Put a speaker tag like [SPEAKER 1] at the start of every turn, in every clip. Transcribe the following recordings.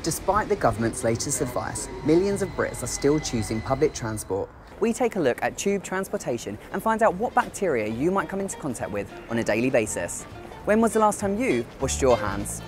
[SPEAKER 1] Despite the government's latest advice, millions of Brits are still choosing public transport. We take a look at tube transportation and find out what bacteria you might come into contact with on a daily basis. When was the last time you washed your hands?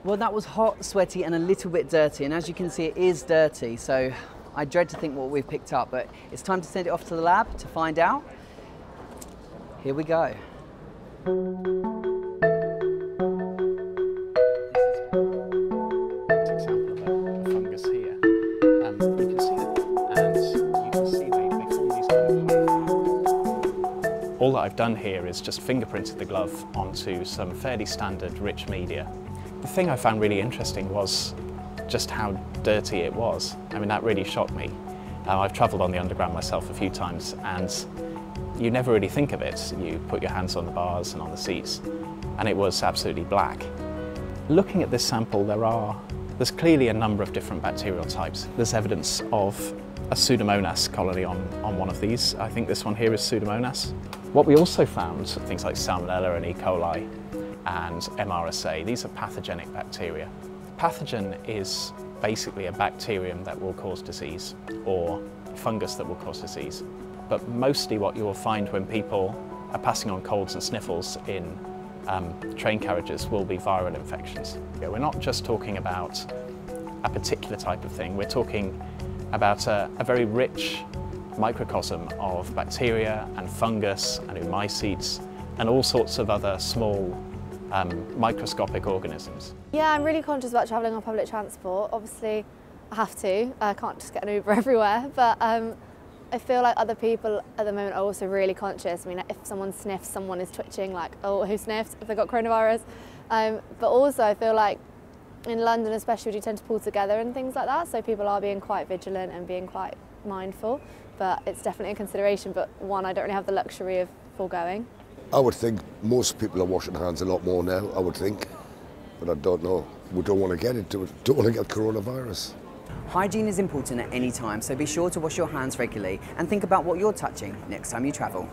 [SPEAKER 1] Well, that was hot, sweaty and a little bit dirty, and as you can see it is dirty, so I dread to think what we've picked up, but it's time to send it off to the lab to find out. Here we go. This is an example of a fungus here. You can see it, and you can see they form these kind of... All that I've done here is just fingerprinted the glove onto some fairly standard rich media. The thing I found really interesting was just how dirty it was. I mean, that really shocked me. I've travelled on the Underground myself a few times, and you never really think of it. You put your hands on the bars and on the seats, and it was absolutely black. Looking at this sample, there's clearly a number of different bacterial types. There's evidence of a Pseudomonas colony on one of these. I think this one here is Pseudomonas. What we also found, things like Salmonella and E. coli, and MRSA. These are pathogenic bacteria. Pathogen is basically a bacterium that will cause disease or fungus that will cause disease. But mostly what you will find when people are passing on colds and sniffles in train carriages will be viral infections. We're not just talking about a particular type of thing, we're talking about a very rich microcosm of bacteria and fungus and oomycetes and all sorts of other small microscopic organisms.
[SPEAKER 2] Yeah, I'm really conscious about travelling on public transport. Obviously, I have to. I can't just get an Uber everywhere, but I feel like other people at the moment are also really conscious. I mean, if someone sniffs, someone is twitching, like, oh, who sniffed? If they got coronavirus. But also, I feel like in London especially, we do tend to pull together and things like that, so people are being quite vigilant and being quite mindful, but it's definitely a consideration, but one I don't really have the luxury of foregoing.
[SPEAKER 3] I would think most people are washing hands a lot more now, I would think, but I don't know. We don't want to get into it, don't want to get coronavirus.
[SPEAKER 1] Hygiene is important at any time, so be sure to wash your hands regularly and think about what you're touching next time you travel.